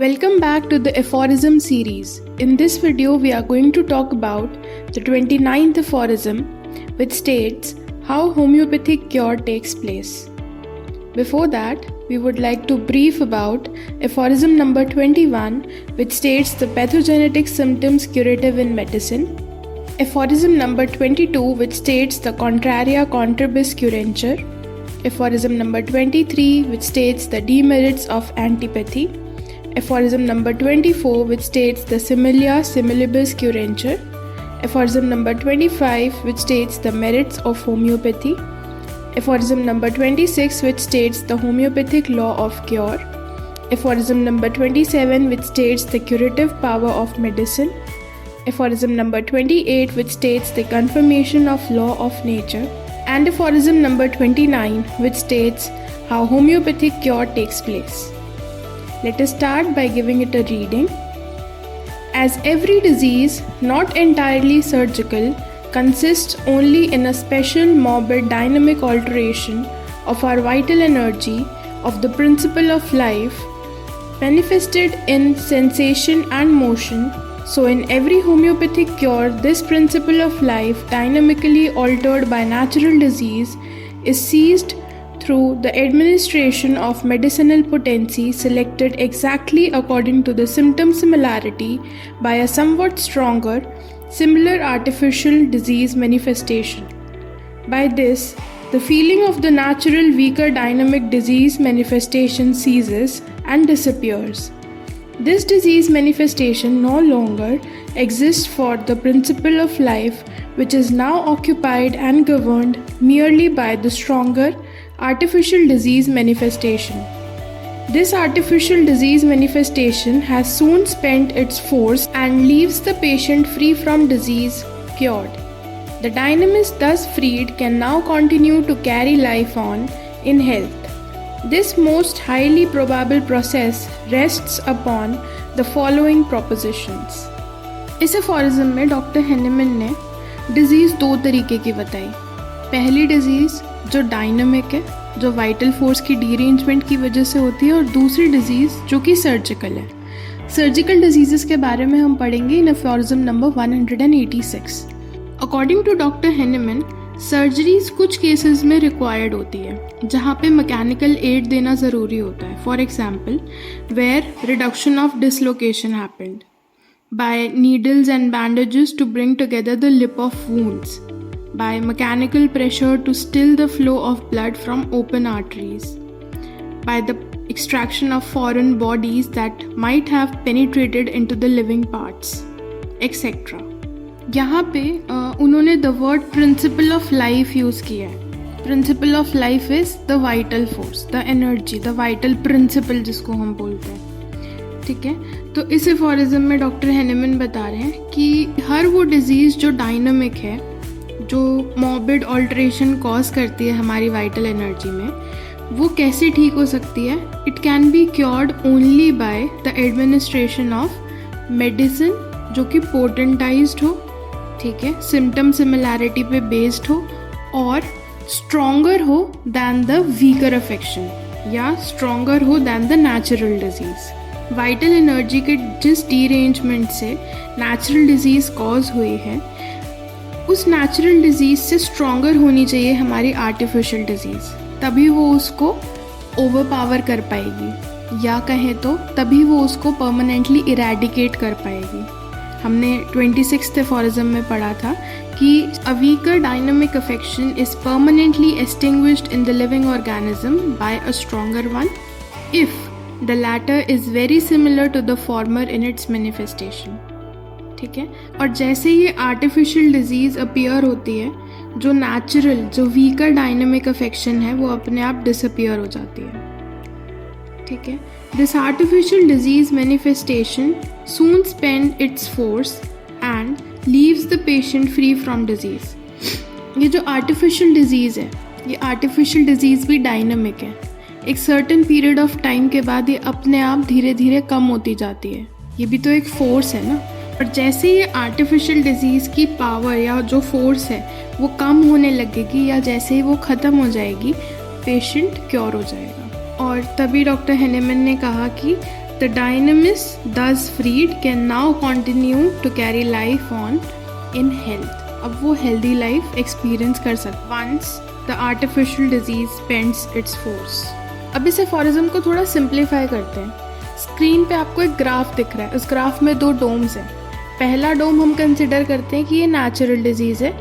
Welcome back to the aphorism series. In this video, we are going to talk about the 29th aphorism, which states how homeopathic cure takes place. Before that, we would like to brief about aphorism number 21, which states the pathogenetic symptoms curative in medicine. Aphorism number 22, which states the contraria contribus curentur. Aphorism number 23, which states the demerits of antipathy. Aphorism number 24, which states the similia similibus curentur. Aphorism number 25, which states the merits of homeopathy. Aphorism number 26, which states the homeopathic law of cure. Aphorism number 27, which states the curative power of medicine. Aphorism number 28, which states the confirmation of law of nature. And aphorism number 29, which states how homeopathic cure takes place. Let us start by giving it a reading. As every disease, not entirely surgical, consists only in a special morbid dynamic alteration of our vital energy, of the principle of life, manifested in sensation and motion, so in every homeopathic cure, this principle of life, dynamically altered by natural disease, is seized through the administration of medicinal potency selected exactly according to the symptom similarity by a somewhat stronger, similar artificial disease manifestation. By this, the feeling of the natural weaker dynamic disease manifestation ceases and disappears. This disease manifestation no longer exists for the principle of life, which is now occupied and governed merely by the stronger artificial disease manifestation. This artificial disease manifestation has soon spent its force and leaves the patient free from disease, cured. The dynamist thus freed can now continue to carry life on in health. This most highly probable process rests upon the following propositions. इस aphorism में doctor Hahnemann ने disease दो तरीके की बताई. पहली disease जो dynamic है, जो वाइटल फोर्स की डीरेंजमेंट की वजह से होती है, और दूसरी डिजीज़ जो कि सर्जिकल है. सर्जिकल डिजीज़ के बारे में हम पढ़ेंगे इन aphorism number 186. According to doctor Hahnemann, surgeries कुछ केसेस में रिक्वायर्ड होती है जहाँ पे मैकेनिकल एड देना ज़रूरी होता है. For example, where reduction of dislocation happened by needles and bandages to bring together the lip of wounds, by mechanical pressure to still the flow of blood from open arteries, by the extraction of foreign bodies that might have penetrated into the living parts, etc. यहाँ पे उन्होंने the word principle of life use किया है. Principle of life is the vital force, the energy, the vital principle जिसको हम बोलते हैं. ठीक है, तो इस aphorism में डॉक्टर हेनेमन बता रहे हैं कि हर वो डिजीज़ जो डायनामिक है, जो मॉर्बिड ऑल्ट्रेशन कॉज करती है हमारी वाइटल एनर्जी में, वो कैसे ठीक हो सकती है. It can be cured only by the administration of medicine जो कि पोटेंटाइज्ड हो, ठीक है, सिम्टम सिमिलैरिटी पे बेस्ड हो और स्ट्रॉन्गर हो दैन द वीकर अफेक्शन या स्ट्रॉन्गर हो than the natural disease. Vital energy के जिस डीरेंजमेंट से नेचुरल डिजीज़ कॉज हुई है, उस नेचुरल डिजीज़ से स्ट्रॉन्गर होनी चाहिए हमारी आर्टिफिशियल डिजीज़, तभी वो उसको ओवरपावर कर पाएगी, या कहें तो तभी वो उसको परमानेंटली इरेडिकेट कर पाएगी. हमने 26th aphorism में पढ़ा था कि a weaker dynamic affection is permanently extinguished in the living organism by a stronger one if the latter is very similar to the former in its manifestation. ठीक है, और जैसे ये आर्टिफिशियल डिजीज़ अपीयर होती है, जो नेचुरल, जो weaker dynamic affection है, वो अपने आप डिसअपीयर हो जाती है. ठीक है, this artificial disease manifestation soon spend its force and leaves the patient free from disease. ये जो आर्टिफिशियल डिजीज़ है, ये आर्टिफिशियल डिजीज़ भी डायनामिक है. एक सर्टेन पीरियड ऑफ टाइम के बाद ये अपने आप धीरे धीरे कम होती जाती है. ये भी तो एक फोर्स है ना. और जैसे ये आर्टिफिशियल डिजीज़ की पावर या जो फोर्स है वो कम होने लगेगी, या जैसे ही वो ख़त्म हो जाएगी, पेशेंट क्योर हो जाएगा. और तभी डॉक्टर हेनेमन ने कहा कि The dynamis thus freed can now continue to carry life on in health. अब वो healthy life experience कर सकते once the artificial disease spends its force. अब इस एफोरिज्म को थोड़ा सिंप्लीफाई करते हैं। स्क्रीन पे आपको एक ग्राफ दिख रहा है, उस ग्राफ में 2 डोम्स हैं। पहला डोम हम कंसिडर करते हैं कि ये नेचुरल डिजीज़ है,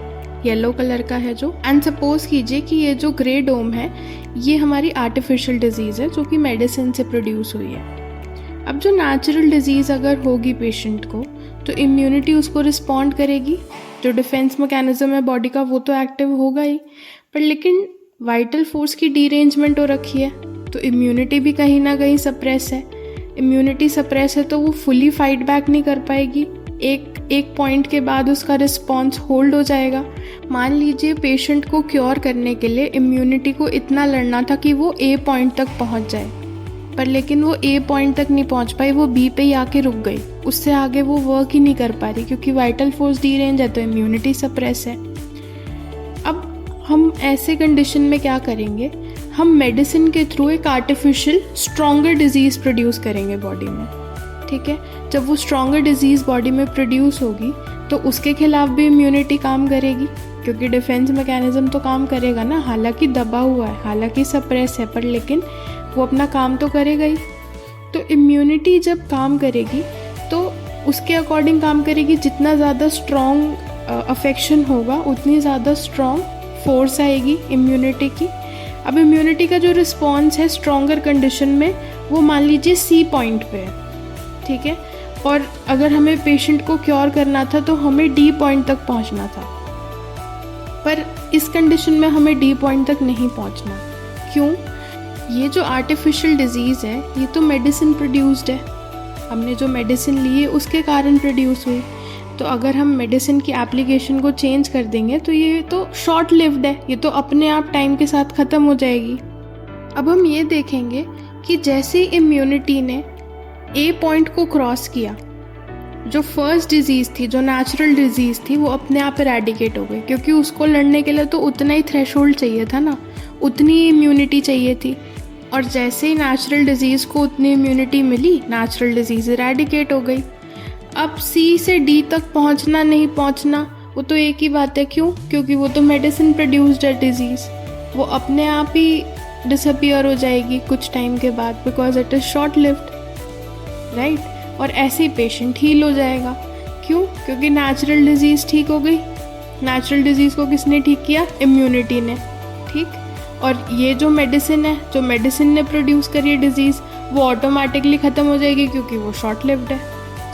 येलो कलर का है जो, एंड सपोज कीजिए कि ये जो ग्रे डोम है ये हमारी आर्टिफिशियल डिजीज़ है जो कि मेडिसिन से प्रोड्यूस हुई है। अब जो नेचुरल डिजीज़ अगर होगी पेशेंट को तो इम्यूनिटी उसको रिस्पॉन्ड करेगी, जो डिफेंस मैकेनिज्म है बॉडी का वो तो एक्टिव होगा ही, पर लेकिन वाइटल फोर्स की डीरेंजमेंट हो रखी है तो इम्यूनिटी भी कहीं ना कहीं सप्रेस है। इम्यूनिटी सप्रेस है तो वो फुली फाइट बैक नहीं कर पाएगी, एक पॉइंट के बाद उसका रिस्पॉन्स होल्ड हो जाएगा। मान लीजिए पेशेंट को क्योर करने के लिए इम्यूनिटी को इतना लड़ना था कि वो ए पॉइंट तक पहुंच जाए, पर लेकिन वो ए पॉइंट तक नहीं पहुंच पाई, वो बी पे ही आके रुक गई, उससे आगे वो वर्क ही नहीं कर पा रही क्योंकि वाइटल फोर्स डीरेंज है तो इम्यूनिटी सप्रेस है। अब हम ऐसे कंडीशन में क्या करेंगे, हम मेडिसिन के थ्रू एक आर्टिफिशियल स्ट्रॉन्गर डिजीज़ प्रोड्यूस करेंगे बॉडी में, ठीक है। जब वो स्ट्रॉन्गर डिजीज़ बॉडी में प्रोड्यूस होगी तो उसके खिलाफ भी इम्यूनिटी काम करेगी क्योंकि डिफेंस मैकेनिज्म तो काम करेगा ना, हालांकि दबा हुआ है, हालांकि सप्रेस है, पर लेकिन वो अपना काम तो करेगा ही। तो इम्यूनिटी जब काम करेगी तो उसके अकॉर्डिंग काम करेगी, जितना ज़्यादा स्ट्रॉन्ग अफेक्शन होगा उतनी ज़्यादा स्ट्रॉन्ग फोर्स आएगी इम्यूनिटी की। अब इम्यूनिटी का जो रिस्पॉन्स है स्ट्रॉन्गर कंडीशन में वो मान लीजिए सी पॉइंट पे है, ठीक है, और अगर हमें पेशेंट को क्योर करना था तो हमें डी पॉइंट तक पहुंचना था, पर इस कंडीशन में हमें डी पॉइंट तक नहीं पहुंचना। क्यों? ये जो आर्टिफिशियल डिजीज़ है ये तो मेडिसिन प्रोड्यूस्ड है, हमने जो मेडिसिन ली है उसके कारण प्रोड्यूस हुई, तो अगर हम मेडिसिन की एप्लीकेशन को चेंज कर देंगे तो ये तो शॉर्ट लिव्ड है, ये तो अपने आप टाइम के साथ ख़त्म हो जाएगी। अब हम ये देखेंगे कि जैसे इम्यूनिटी ने ए पॉइंट को क्रॉस किया, जो फर्स्ट डिजीज़ थी, जो नेचुरल डिजीज़ थी, वो अपने आप इरेडिकेट हो गई क्योंकि उसको लड़ने के लिए तो उतना ही थ्रेशोल्ड चाहिए था ना, उतनी ही इम्यूनिटी चाहिए थी, और जैसे ही नेचुरल डिजीज़ को उतनी इम्यूनिटी मिली, नेचुरल डिजीज़ इरेडिकेट हो गई। अब सी से डी तक पहुंचना नहीं पहुंचना वो तो एक ही बात है। क्यों? क्योंकि वो तो मेडिसिन प्रोड्यूस्ड है डिजीज़, वो अपने आप ही डिसअपियर हो जाएगी कुछ टाइम के बाद, because it is short lived, right. और ऐसे ही पेशेंट हील हो जाएगा। क्यों? क्योंकि नेचुरल डिजीज़ ठीक हो गई। नेचुरल डिजीज़ को किसने ठीक किया? इम्यूनिटी ने, ठीक। और ये जो मेडिसिन है, जो मेडिसिन ने प्रोड्यूस करी है डिजीज़, वो ऑटोमेटिकली ख़त्म हो जाएगी क्योंकि वो शॉर्ट लिव्ड है।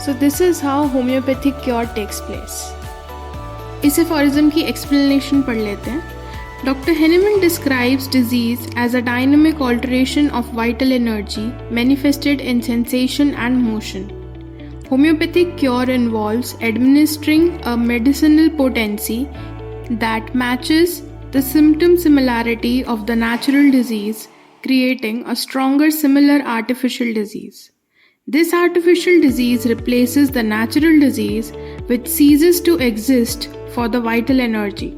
So this is how homeopathic cure takes place. इस एफोरिज्म की एक्सप्लेनेशन पढ़ लेते हैं। Dr. Henneman describes disease as a dynamic alteration of vital energy manifested in sensation and motion. Homeopathic cure involves administering a medicinal potency that matches the symptom similarity of the natural disease, creating a stronger similar artificial disease. This artificial disease replaces the natural disease which ceases to exist for the vital energy.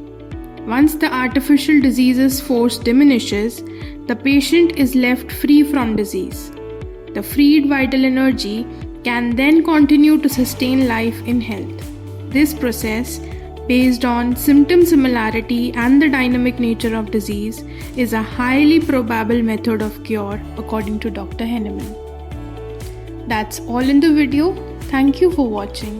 Once the artificial disease's force diminishes, the patient is left free from disease. The freed vital energy can then continue to sustain life in health. This process, based on symptom similarity and the dynamic nature of disease, is a highly probable method of cure according to Dr. Henneman. That's all in the video. Thank you for watching.